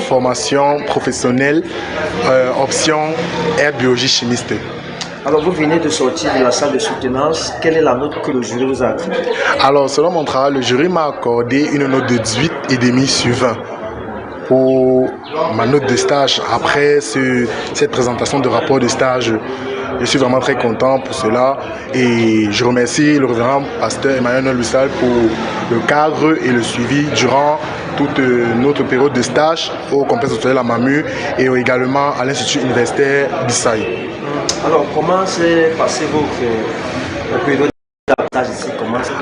Formation professionnelle, option air biologie chimiste. Alors vous venez de sortir de la salle de soutenance, quelle est la note que le jury vous a accordée? Alors selon mon travail, le jury m'a accordé une note de 18,5 sur 20 pour ma note de stage. Après cette présentation de rapport de stage, je suis vraiment très content pour cela et je remercie le révérend pasteur Emmanuel Lussal pour le cadre et le suivi durant toute notre période de stage au complexe hospitalier La Mamure et également à l'Institut universitaire Bissaï. Alors, comment s'est passé votre période d'apprentissage ici?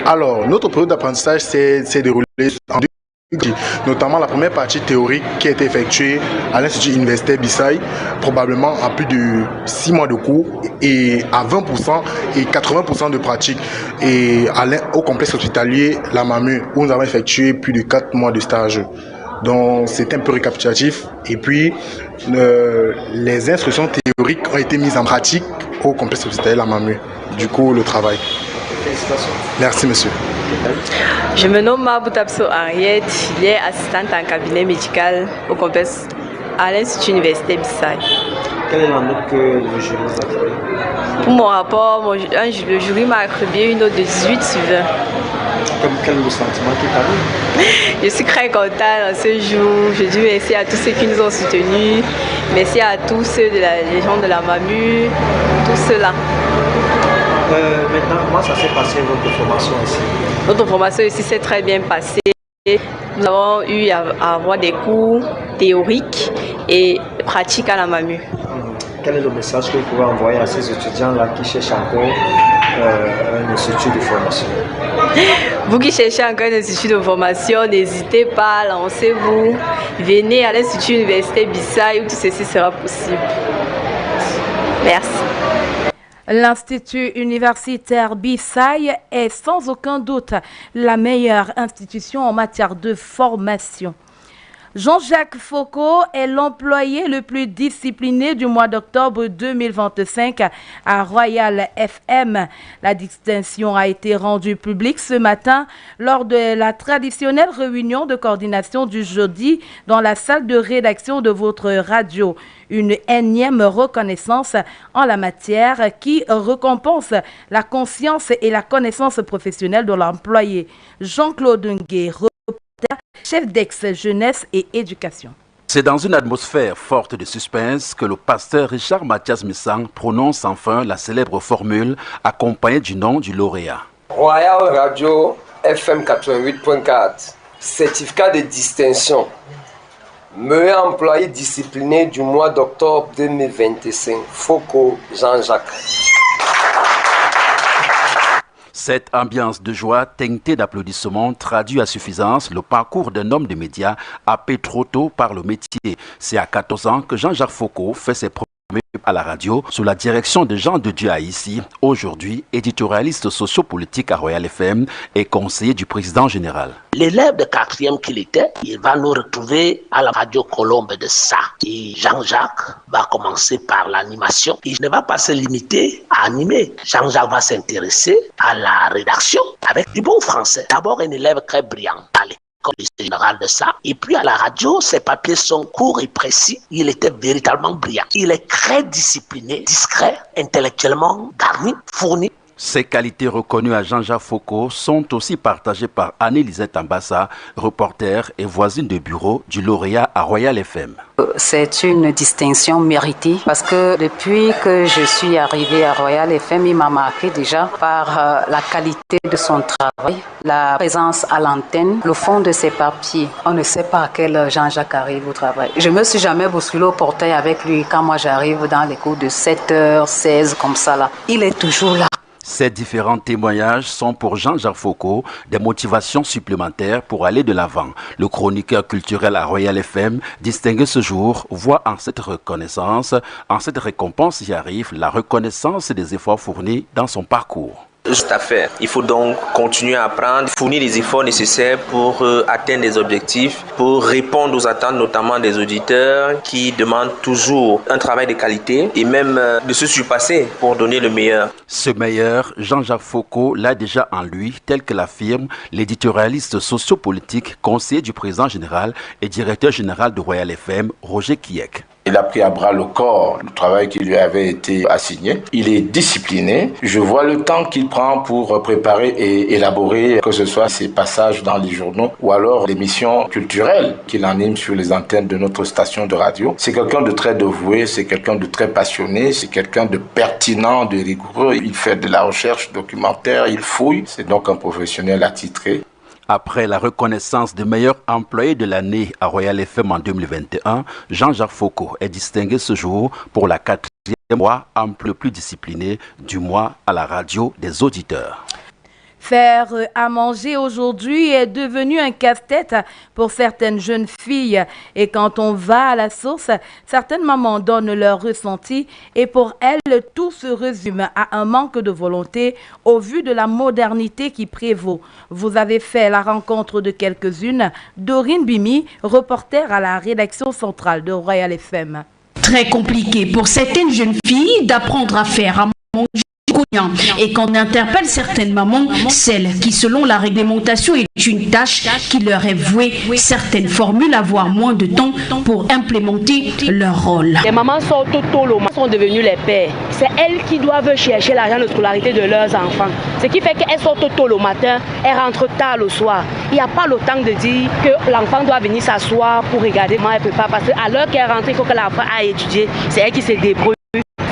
Alors, notre période d'apprentissage s'est déroulée en deux parties, notamment la première partie théorique qui a été effectuée à l'Institut universitaire Bissaï, probablement à plus de 6 mois de cours et à 20% et 80% de pratique. Et au complexe hospitalier La Mamure, où nous avons effectué plus de 4 mois de stage. Donc c'est un peu récapitulatif. Et puis les instructions théoriques ont été mises en pratique au complexe hospitalier La Mamure. Du coup, le travail. Félicitations. Merci, monsieur. Je me nomme Maboutabso Henriette, je suis assistante en cabinet médical au complexe à l'Institut universitaire Bissaï. Quelle est la note que le jury vous a accordée? Pour mon rapport, le jury m'a accordé une note de 18 sur 20. Quel est le sentiment qui t'arrive? Je suis très contente dans ce jour. Je dis merci à tous ceux qui nous ont soutenus. Merci à tous ceux de les gens de La Mamure, tous ceux-là. Maintenant, comment ça s'est passé votre formation ici? Notre formation ici s'est très bien passée. Nous avons eu à avoir des cours théoriques et pratiques à La Mamure. Quel est le message que vous pouvez envoyer à ces étudiants-là qui cherchent encore un institut de formation? Vous qui cherchez encore un institut de formation, n'hésitez pas, lancez-vous. Venez à l'Institut universitaire Bissaï où tout ceci sera possible. Merci. L'Institut universitaire Bissaï est sans aucun doute la meilleure institution en matière de formation. Jean-Jacques Foucault est l'employé le plus discipliné du mois d'octobre 2025 à Royal FM. La distinction a été rendue publique ce matin lors de la traditionnelle réunion de coordination du jeudi dans la salle de rédaction de votre radio. Une énième reconnaissance en la matière qui récompense la conscience et la connaissance professionnelle de l'employé. Jean-Claude Ngué, chef d'ex-jeunesse et éducation. C'est dans une atmosphère forte de suspense que le pasteur Richard Mathias Missang prononce enfin la célèbre formule accompagnée du nom du lauréat. Royal Radio FM 88.4, certificat de distinction, meilleur employé discipliné du mois d'octobre 2025, Foucault Jean-Jacques. Cette ambiance de joie teintée d'applaudissements traduit à suffisance le parcours d'un homme de médias happé trop tôt par le métier. C'est à 14 ans que Jean-Jacques Foucault fait ses premiers à la radio sous la direction de Jean de Dieu Haïssi, aujourd'hui éditorialiste sociopolitique à Royal FM et conseiller du président général. L'élève de 4e qu'il était, il va nous retrouver à la radio Colombe de ça. Et Jean-Jacques va commencer par l'animation. Il ne va pas se limiter à animer. Jean-Jacques va s'intéresser à la rédaction avec du bon français. D'abord un élève très brillant à l'école générale de ça. Et puis à la radio, ses papiers sont courts et précis. Il était véritablement brillant. Il est très discipliné, discret, intellectuellement garni, fourni. Ces qualités reconnues à Jean-Jacques Foucault sont aussi partagées par Anne-Elisette Ambassa, reporter et voisine de bureau du lauréat à Royal FM. C'est une distinction méritée parce que depuis que je suis arrivée à Royal FM, il m'a marqué déjà par la qualité de son travail, la présence à l'antenne, le fond de ses papiers. On ne sait pas à quelle heure Jean-Jacques arrive au travail. Je me suis jamais bousculée au portail avec lui quand moi j'arrive dans les cours de 7h16 comme ça là. Il est toujours là. Ces différents témoignages sont pour Jean-Jacques Foucault des motivations supplémentaires pour aller de l'avant. Le chroniqueur culturel à Royal FM, distingué ce jour, voit en cette reconnaissance, en cette récompense y arrive la reconnaissance des efforts fournis dans son parcours. Juste à faire. Il faut donc continuer à apprendre, fournir les efforts nécessaires pour atteindre des objectifs, pour répondre aux attentes notamment des auditeurs qui demandent toujours un travail de qualité et même de se surpasser pour donner le meilleur. Ce meilleur, Jean-Jacques Foucault l'a déjà en lui, tel que l'affirme l'éditorialiste sociopolitique, conseiller du président général et directeur général de Royal FM, Roger Kiek. Il a pris à bras le corps le travail qui lui avait été assigné. Il est discipliné. Je vois le temps qu'il prend pour préparer et élaborer, que ce soit ses passages dans les journaux ou alors l'émission culturelle qu'il anime sur les antennes de notre station de radio. C'est quelqu'un de très dévoué, c'est quelqu'un de très passionné, c'est quelqu'un de pertinent, de rigoureux. Il fait de la recherche documentaire, il fouille. C'est donc un professionnel attitré. Après la reconnaissance de meilleur employé de l'année à Royal FM en 2021, Jean-Jacques Foucault est distingué ce jour pour la 4e mois le plus discipliné du mois à la radio des auditeurs. Faire à manger aujourd'hui est devenu un casse-tête pour certaines jeunes filles. Et quand on va à la source, certaines mamans donnent leur ressenti et pour elles, tout se résume à un manque de volonté au vu de la modernité qui prévaut. Vous avez fait la rencontre de quelques-unes. Dorine Bimi, reporter à la rédaction centrale de Royal FM. Très compliqué pour certaines jeunes filles d'apprendre à faire à manger. Et quand on interpelle certaines mamans, celle qui selon la réglementation est une tâche qui leur est vouée, certaines formulent avoir moins de temps pour implémenter leur rôle. Les mamans sont devenues les pères. C'est elles qui doivent chercher l'argent de scolarité de leurs enfants. Ce qui fait qu'elles sortent tôt le matin, elles rentrent tard le soir. Il n'y a pas le temps de dire que l'enfant doit venir s'asseoir pour regarder comment elle prépare. Parce qu'à l'heure qu'elle rentre, il faut que l'enfant aille étudier. C'est elle qui se débrouille.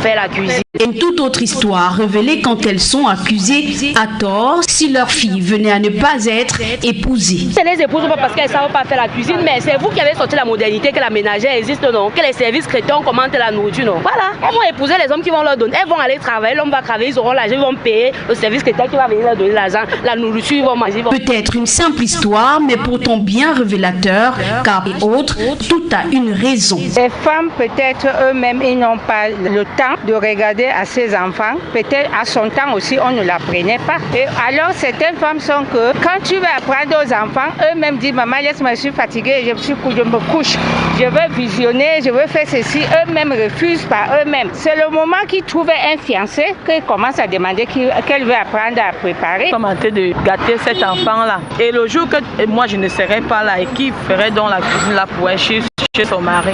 La cuisine. Une toute autre histoire révélée quand elles sont accusées à tort si leur fille venait à ne pas être épousée. C'est les épouses pas parce qu'elles ne savent pas faire la cuisine, mais c'est vous qui avez sorti la modernité que la ménagère existe, non? Que les services chrétiens commentent la nourriture, non? Voilà, elles vont épouser les hommes qui vont leur donner, elles vont aller travailler, l'homme va travailler, ils auront l'argent, ils vont payer le service chrétien qui va venir leur donner l'argent, la nourriture, ils vont manger. Peut-être une simple histoire, mais pourtant bien révélateur, car autres, tout a une raison. Les femmes, peut-être eux-mêmes, ils n'ont pas le temps de regarder à ses enfants. Peut-être à son temps aussi, on ne l'apprenait pas. Et alors, certaines femmes sont que, quand tu vas apprendre aux enfants, eux-mêmes disent, maman, laisse-moi, je suis fatiguée, je me couche. Je veux visionner, je veux faire ceci. Eux-mêmes refusent par eux-mêmes. C'est le moment qu'ils trouvent un fiancé qu'ils commencent à demander qu'elle veut apprendre à préparer. Commenter de gâter cet enfant-là. Et le jour que moi, je ne serai pas là et qui ferait dans la cuisine là pour chez son mari.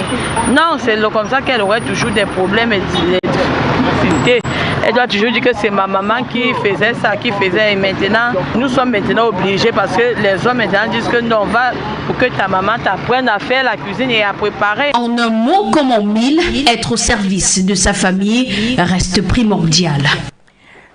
Non, c'est comme ça qu'elle aurait toujours des problèmes et des difficultés. Elle doit toujours dire que c'est ma maman qui faisait ça, qui faisait. Et maintenant, nous sommes maintenant obligés parce que les hommes maintenant disent que non, va pour que ta maman t'apprenne à faire la cuisine et à préparer. En un mot comme en mille, être au service de sa famille reste primordial.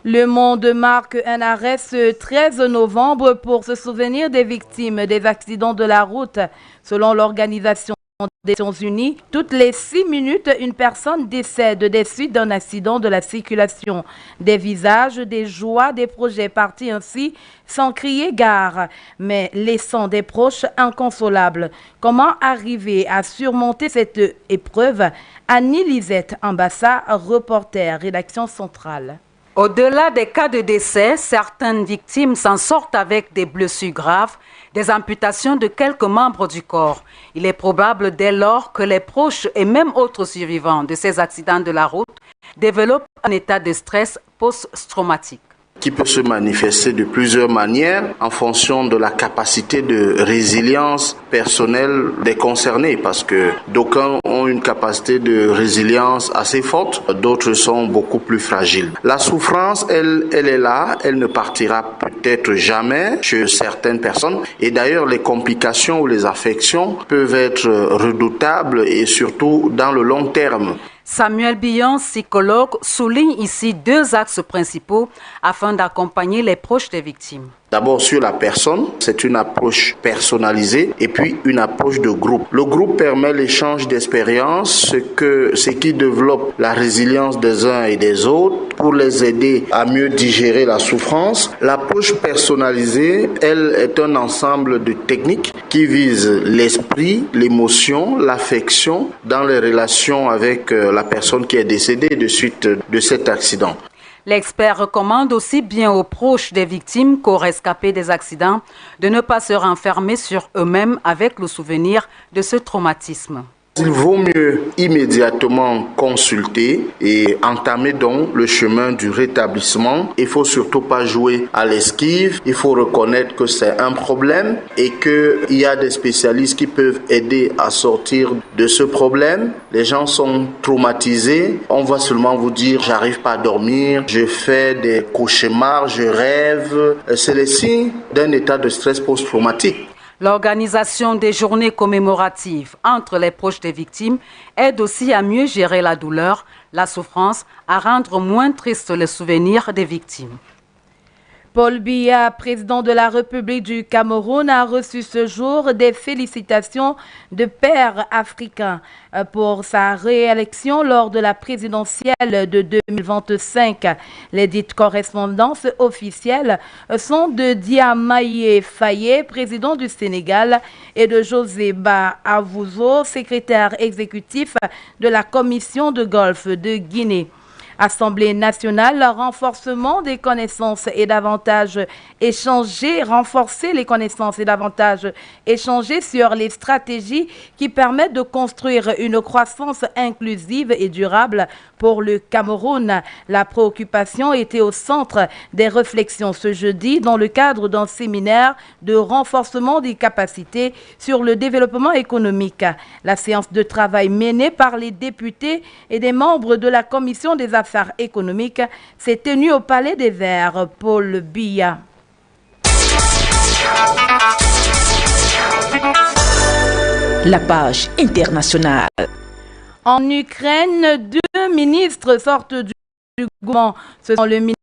Le Monde marque un arrêt ce 13 novembre pour se souvenir des victimes des accidents de la route. Selon l'Organisation des Nations Unies, toutes les 6 minutes, une personne décède des suites d'un accident de la circulation. Des visages, des joies, des projets partis ainsi sans crier gare, mais laissant des proches inconsolables. Comment arriver à surmonter cette épreuve? Annie Lisette Ambassa, reporter, rédaction centrale. Au-delà des cas de décès, certaines victimes s'en sortent avec des blessures graves, des amputations de quelques membres du corps. Il est probable dès lors que les proches et même autres survivants de ces accidents de la route développent un état de stress post-traumatique. Qui peut se manifester de plusieurs manières en fonction de la capacité de résilience personnelle des concernés, parce que d'aucuns ont une capacité de résilience assez forte, d'autres sont beaucoup plus fragiles. La souffrance, elle est là, elle ne partira peut-être jamais chez certaines personnes, et d'ailleurs les complications ou les affections peuvent être redoutables et surtout dans le long terme. Samuel Billon, psychologue, souligne ici 2 axes principaux afin d'accompagner les proches des victimes. D'abord sur la personne, c'est une approche personnalisée et puis une approche de groupe. Le groupe permet l'échange d'expériences, ce qui développe la résilience des uns et des autres pour les aider à mieux digérer la souffrance. L'approche personnalisée, elle, est un ensemble de techniques qui visent l'esprit, l'émotion, l'affection dans les relations avec la personne qui est décédée de suite de cet accident. L'expert recommande aussi bien aux proches des victimes qu'aux rescapés des accidents de ne pas se renfermer sur eux-mêmes avec le souvenir de ce traumatisme. Il vaut mieux immédiatement consulter et entamer donc le chemin du rétablissement. Il ne faut surtout pas jouer à l'esquive. Il faut reconnaître que c'est un problème et qu'il y a des spécialistes qui peuvent aider à sortir de ce problème. Les gens sont traumatisés. On va seulement vous dire « j'arrive pas à dormir, je fais des cauchemars, je rêve ». C'est les signes d'un état de stress post-traumatique. L'organisation des journées commémoratives entre les proches des victimes aide aussi à mieux gérer la douleur, la souffrance, à rendre moins triste les souvenirs des victimes. Paul Biya, président de la République du Cameroun, a reçu ce jour des félicitations de pairs africains pour sa réélection lors de la présidentielle de 2025. Les dites correspondances officielles sont de Diamaye Faye, président du Sénégal, et de José Ba Avouzo, secrétaire exécutif de la Commission de Golfe de Guinée. Assemblée nationale, renforcement des connaissances et davantage renforcer les connaissances et davantage échanger sur les stratégies qui permettent de construire une croissance inclusive et durable pour le Cameroun. La préoccupation était au centre des réflexions ce jeudi dans le cadre d'un séminaire de renforcement des capacités sur le développement économique. La séance de travail menée par les députés et des membres de la Commission des affaires économiques s'est tenue au Palais des Verts. Paul Biya. La page internationale. En Ukraine, 2 ministres sortent du gouvernement. Ce sont le ministre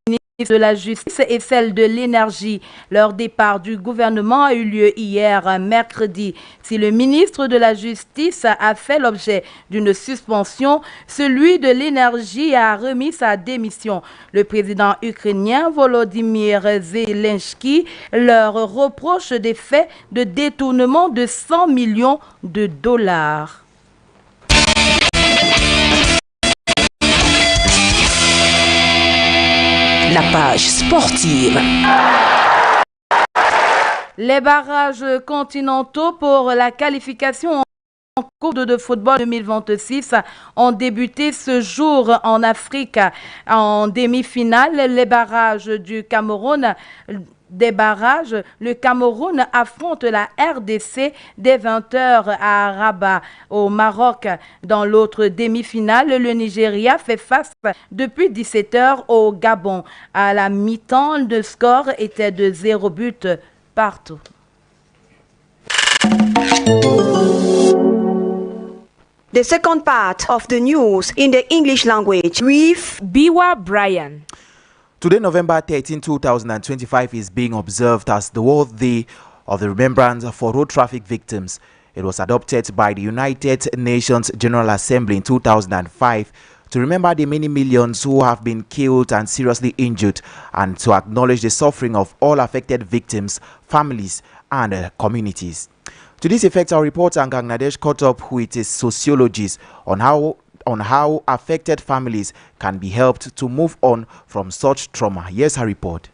de la Justice et celle de l'Énergie. Leur départ du gouvernement a eu lieu hier, mercredi. Si le ministre de la Justice a fait l'objet d'une suspension, celui de l'Énergie a remis sa démission. Le président ukrainien Volodymyr Zelensky leur reproche des faits de détournement de 100 millions de dollars. La page sportive. Les barrages continentaux pour la qualification en Coupe de football 2026 ont débuté ce jour en Afrique. En demi-finale, les barrages du Cameroun. Le Cameroun affronte la RDC dès 20h à Rabat, au Maroc. Dans l'autre demi-finale, le Nigeria fait face depuis 17h au Gabon. À la mi-temps, le score était de 0 but partout. The second part of the news in the English language with Biwa Brian. Today, November 13, 2025 is being observed as the World Day of the Remembrance for Road Traffic Victims. It was adopted by the United Nations General Assembly in 2005 to remember the many millions who have been killed and seriously injured and to acknowledge the suffering of all affected victims, families and communities. To this effect, our reporter Gangnadesh caught up with a sociologist on how affected families can be helped to move on from such trauma. Here's her report.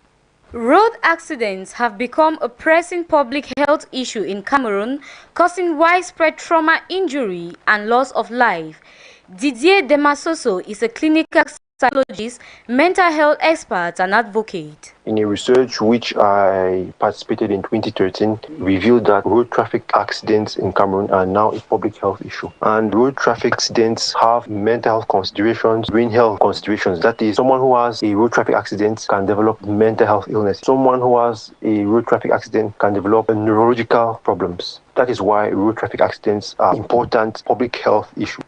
Road accidents have become a pressing public health issue in Cameroon, causing widespread trauma, injury, and loss of life. Didier Demasoso is a clinical psychologist, mental health expert, and advocate. In a research which I participated in 2013, revealed that road traffic accidents in Cameroon are now a public health issue. And road traffic accidents have mental health considerations, brain health considerations. That is, someone who has a road traffic accident can develop mental health illness. Someone who has a road traffic accident can develop neurological problems. That is why road traffic accidents are important public health issue.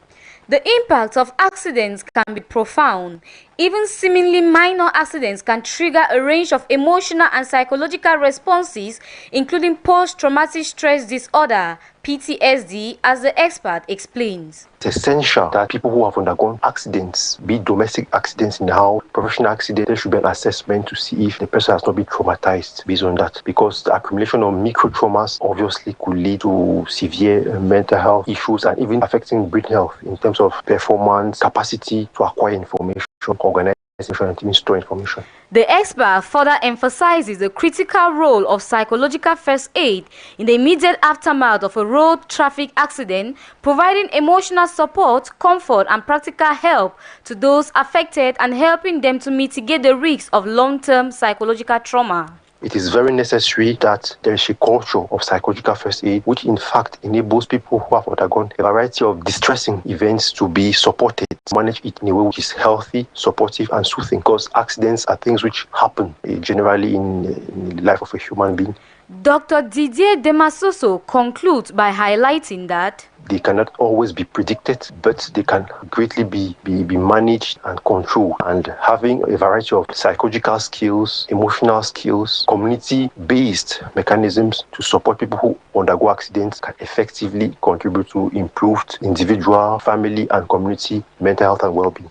The impact of accidents can be profound. Even seemingly minor accidents can trigger a range of emotional and psychological responses, including post-traumatic stress disorder, PTSD, as the expert explains. It's essential that people who have undergone accidents, be it domestic accidents in the house, professional accidents, there should be an assessment to see if the person has not been traumatized based on that. Because the accumulation of micro traumas obviously could lead to severe mental health issues and even affecting brain health in terms of performance, capacity to acquire information, organize and even store information. The expert further emphasizes the critical role of psychological first aid in the immediate aftermath of a road traffic accident, providing emotional support, comfort, and practical help to those affected and helping them to mitigate the risks of long-term psychological trauma. It is very necessary that there is a culture of psychological first aid, which in fact enables people who have undergone a variety of distressing events to be supported, manage it in a way which is healthy, supportive, and soothing, because accidents are things which happen generally in the life of a human being. Dr. Didier Demasoso concludes by highlighting that they cannot always be predicted, but they can greatly be managed and controlled. And having a variety of psychological skills, emotional skills, community-based mechanisms to support people who undergo accidents can effectively contribute to improved individual, family, and community mental health and well-being.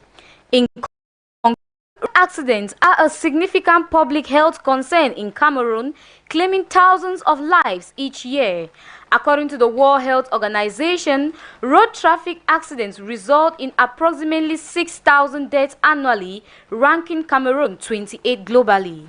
Accidents are a significant public health concern in Cameroon, claiming thousands of lives each year. According to the World Health Organization, road traffic accidents result in approximately 6,000 deaths annually, ranking Cameroon 28 globally.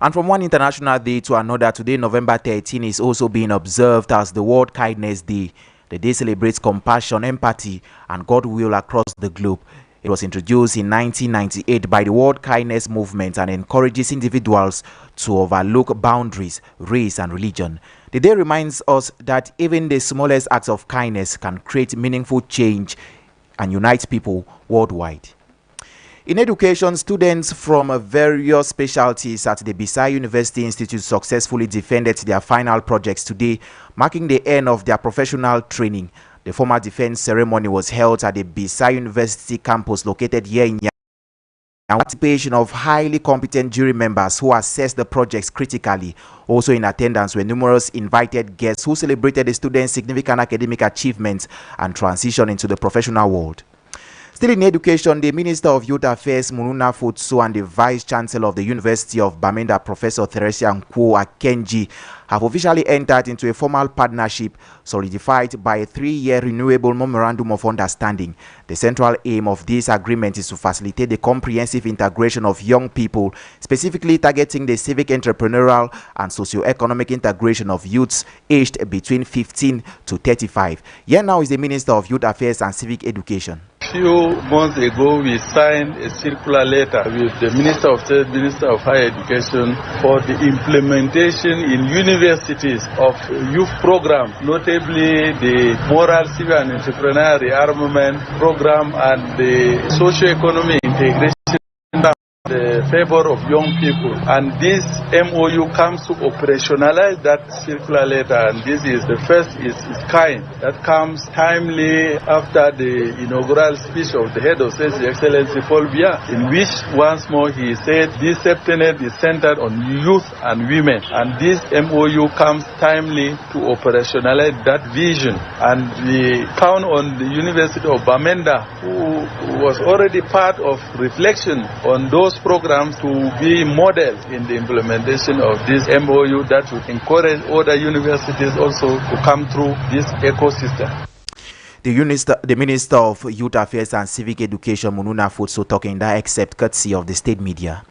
And from one international day to another, today, November 13, is also being observed as the World Kindness Day. The day celebrates compassion, empathy, and goodwill across the globe. It was introduced in 1998 by the World Kindness Movement and encourages individuals to overlook boundaries, race, and religion. The day reminds us that even the smallest acts of kindness can create meaningful change and unite people worldwide. In education, students from various specialties at the Bisai University Institute successfully defended their final projects today, marking the end of their professional training. The formal defense ceremony was held at the Bisai University campus located here in Yanga. Participation of highly competent jury members who assessed the projects critically. Also in attendance were numerous invited guests who celebrated the students' significant academic achievements and transition into the professional world. Still in education, the Minister of Youth Affairs, Mununa Futso, and the Vice Chancellor of the University of Bamenda, Professor Theresia Nkwo Akenji, have officially entered into a formal partnership solidified by a 3-year renewable memorandum of understanding. The central aim of this agreement is to facilitate the comprehensive integration of young people, specifically targeting the civic, entrepreneurial, and socio-economic integration of youths aged between 15 to 35. Here now is the Minister of Youth Affairs and Civic Education. Few months ago, we signed a circular letter with the Minister of State, Minister of Higher Education for the implementation in universities of youth programs, notably the Moral, Civil and Entrepreneurial Rearmament Program and the Socio-Economic Integration the favor of young people, and this MOU comes to operationalize that circular letter, and this is the first is kind that comes timely after the inaugural speech of the head of state, His Excellency Paul Biya, in which once more he said this subtenet is centered on youth and women, and this MOU comes timely to operationalize that vision, and we count on the University of Bamenda, who was already part of reflection on those programs, to be model in the implementation of this MOU that would encourage other universities also to come through this ecosystem. The Minister of Youth Affairs and Civic Education, Mununa Futso, talking that except courtesy of the state media.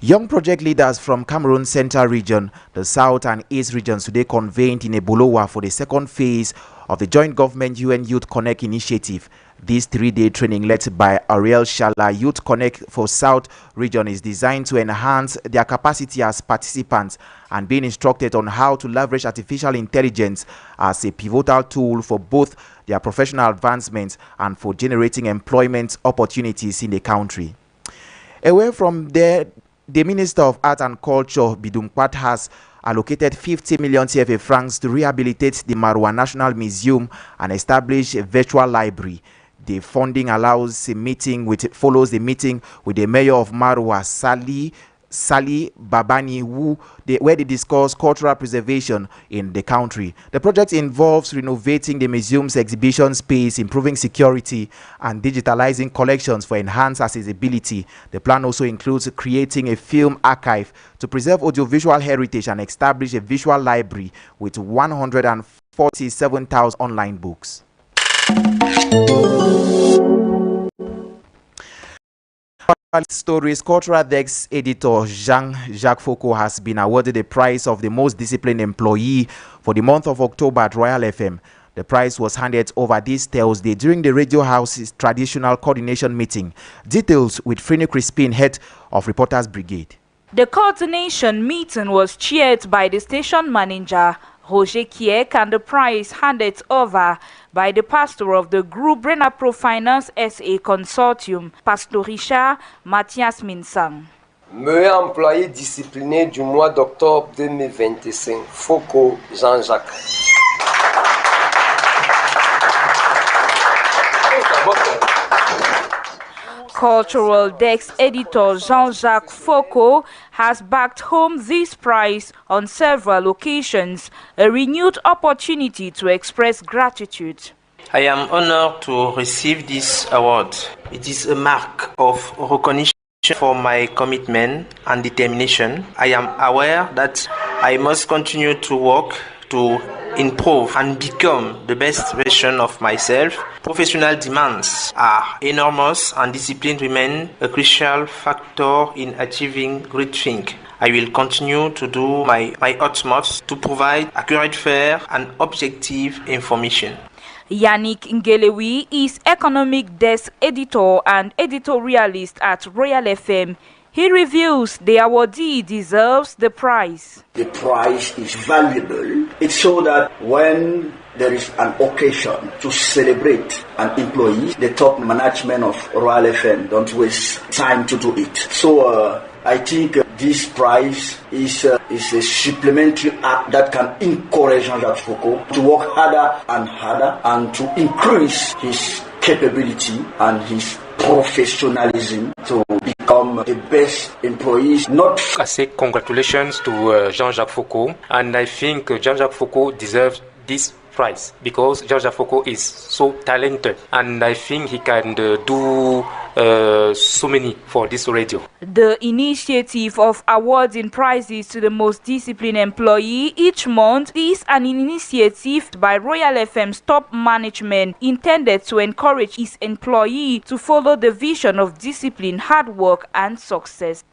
Young project leaders from Cameroon Central Region, the South and East regions today convened in Ebolowa for the second phase of the Joint Government UN Youth Connect initiative. This 3-day training led by Ariel Shala Youth Connect for South region is designed to enhance their capacity as participants and being instructed on how to leverage artificial intelligence as a pivotal tool for both their professional advancements and for generating employment opportunities in the country. Away from there, the Minister of Art and Culture, Bidum Kwat, has allocated 50 million CFA francs to rehabilitate the Marwa National Museum and establish a virtual library. The funding follows the meeting with the mayor of Marwa, Sali Babani, where they discuss cultural preservation in the country. The project involves renovating the museum's exhibition space, improving security, and digitalizing collections for enhanced accessibility. The plan also includes creating a film archive to preserve audiovisual heritage and establish a visual library with 147,000 online books. Stories Cultural Desk editor Jean-Jacques Foucault has been awarded the prize of the most disciplined employee for the month of October at Royal FM. The prize was handed over this Thursday during the Radio House's traditional coordination meeting. Details with Frini Crispin, head of Reporters Brigade. The coordination meeting was chaired by the station manager, Roger Kiek, and the prize handed over by the pastor of the group Renapro Finance SA Consortium, Pastor Richard Mathias Minsang. Meilleur employé discipliné du mois d'octobre 2025, Foucault Jean-Jacques. Cultural Desk editor Jean-Jacques Foucault has backed home this prize on several occasions, a renewed opportunity to express gratitude. I am honored to receive this award. It is a mark of recognition for my commitment and determination. I am aware that I must continue to work to improve and become the best version of myself. Professional demands are enormous and discipline remains a crucial factor in achieving great things. I will continue to do my utmost to provide accurate, fair and objective information. Yannick Ngelewi is Economic Desk editor and editorialist at Royal FM. He reveals the awardee deserves the prize. The prize is valuable. It shows that when there is an occasion to celebrate an employee, the top management of Royal FM don't waste time to do it. So I think this prize is a supplementary act that can encourage Jean-Jacques Foucault to work harder and to increase his capability and his professionalism to become the best employees. I say congratulations to Jean-Jacques Foucault, and I think Jean-Jacques Foucault deserves this prize because Jean-Jacques Foucault is so talented, and I think he can do so many for this radio. The initiative of awarding prizes to the most disciplined employee each month is an initiative by Royal FM's top management intended to encourage its employee to follow the vision of discipline, hard work and success.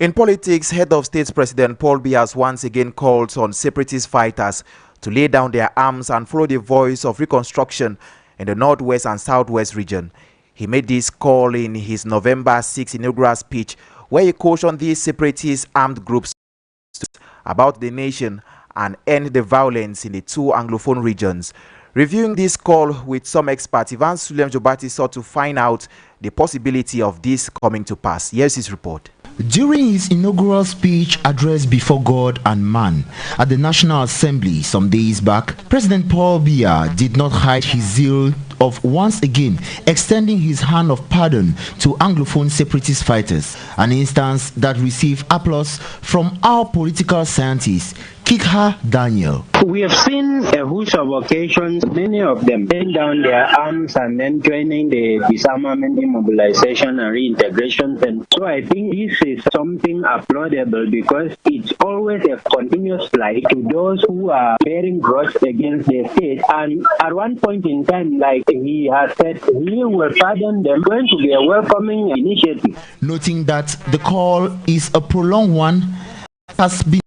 In politics, head of state President Paul Biya has once again called on separatist fighters to lay down their arms and follow the voice of reconstruction in the northwest and southwest region. He made this call in his November 6 inaugural speech, where he cautioned these separatist armed groups about the nation and end the violence in the two Anglophone regions. Reviewing this call with some experts, Ivan Sulem Jobati sought to find out the possibility of this coming to pass. Here's his report. During his inaugural speech addressed before God and man at the National Assembly some days back, President Paul Biya did not hide his zeal of once again extending his hand of pardon to Anglophone separatist fighters, an instance that received applause from our political scientist, Kikha Daniel. We have seen a host of occasions, many of them laying down their arms and then joining the disarmament, immobilization and reintegration. And so I think this is something applaudable because it's always a continuous fight to those who are bearing grudge against the state. And at one point in time, like he has said, he will pardon them, going to be a welcoming initiative. Noting that the call is a prolonged one, has been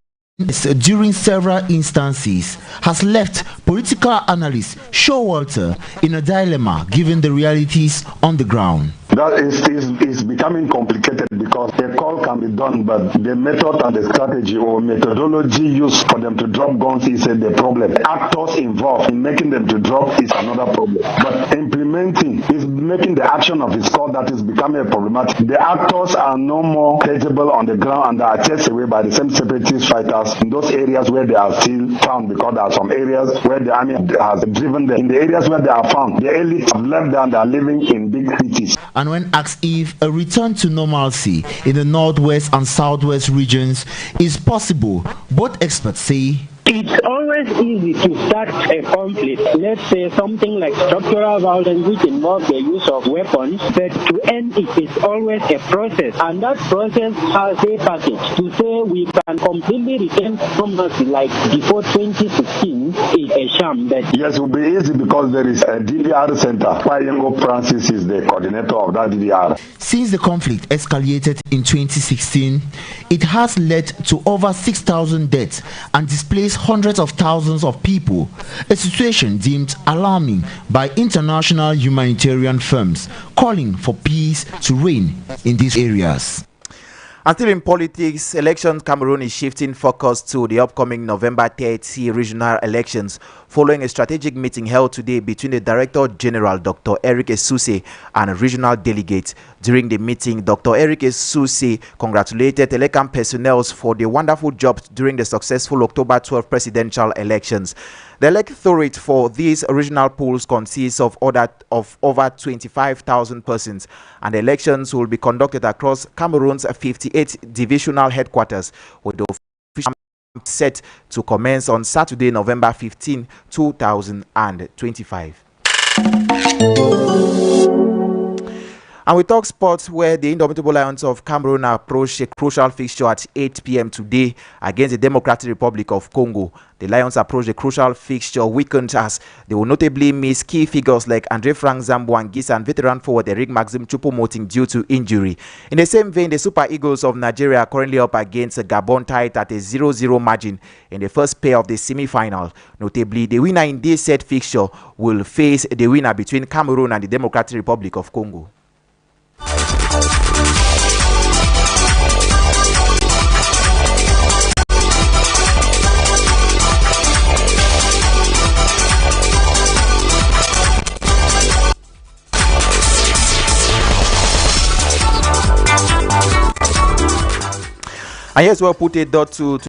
during several instances, has left political analyst Showalter in a dilemma given the realities on the ground. That is becoming complicated because the call can be done, but the method and the strategy or methodology used for them to drop guns is the problem. The actors involved in making them to drop is another problem. But implementing is making the action of his call that is becoming problematic. The actors are no more tangible on the ground and are chased away by the same separatist fighters in those areas where they are still found, because there are some areas where the army has driven them. In the areas where they are found, the elites have left them and they are living in big cities. And when asked if a return to normalcy in the northwest and southwest regions is possible, both experts say it's always easy to start a conflict, let's say something like structural violence which involves the use of weapons, but to end it is always a process, and that process has a package. To say we can completely return normalcy like before 2016 is a sham. But yes, it will be easy because there is a DDR center. Payengo Francis is the coordinator of that DDR. Since the conflict escalated in 2016, it has led to over 6,000 deaths and displaced hundreds of thousands of people, a situation deemed alarming by international humanitarian firms calling for peace to reign in these areas. And still in politics, elections Cameroon is shifting focus to the upcoming November 30 regional elections following a strategic meeting held today between the Director General Dr. Eric Esuse and regional delegates. During the meeting, Dr. Eric Esuse congratulated Elecam personnel for the wonderful job during the successful October 12 presidential elections. The electorate for these regional polls consists of over 25,000 persons, and the elections will be conducted across Cameroon's 58 divisional headquarters, with the official set to commence on Saturday, November 15, 2025. And we talk sports, where the Indomitable Lions of Cameroon approach a crucial fixture at 8 p.m. today against the Democratic Republic of Congo. The Lions approach a crucial fixture weekend as they will notably miss key figures like Andre Frank Zamboangisa and veteran forward Eric Maxim Choupo-Moting due to injury. In the same vein, the Super Eagles of Nigeria are currently up against Gabon tied at a 0-0 margin in the first pair of the semi-final. Notably, the winner in this set fixture will face the winner between Cameroon and the Democratic Republic of Congo. And yes, we'll put a dot to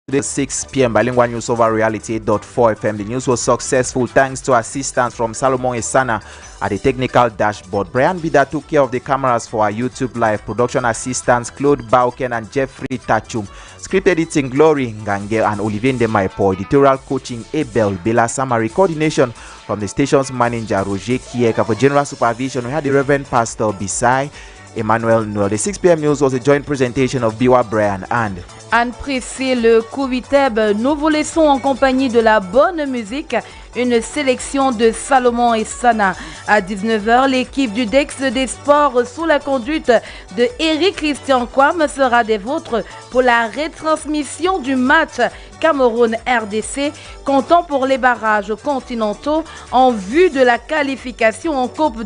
the 6 p.m. bilingual news over reality 8.4 FM. The news was successful thanks to assistance from Salomon Esana at the technical dashboard. Brian Bida took care of the cameras for our YouTube live. Production assistants Claude Bauken and Jeffrey Tachum. Script editing Glory Ngange and Olivier Ndemaipo. Editorial coaching Abel Bela Samari. Coordination from the station's manager Roger Kieka. For general supervision, we had the Reverend Pastor Bisai Emmanuel Noel. The 6 p.m. news was a joint presentation of Biwa Brian and Anne Pressé, le Koubiteb. Nous vous laissons en compagnie de la bonne musique, une sélection de Salomon et Sana. À 19h, l'équipe du Dex des Sports sous la conduite de Eric Christian Kwam sera des vôtres pour la retransmission du match Cameroun-RDC, comptant pour les barrages continentaux en vue de la qualification en Coupe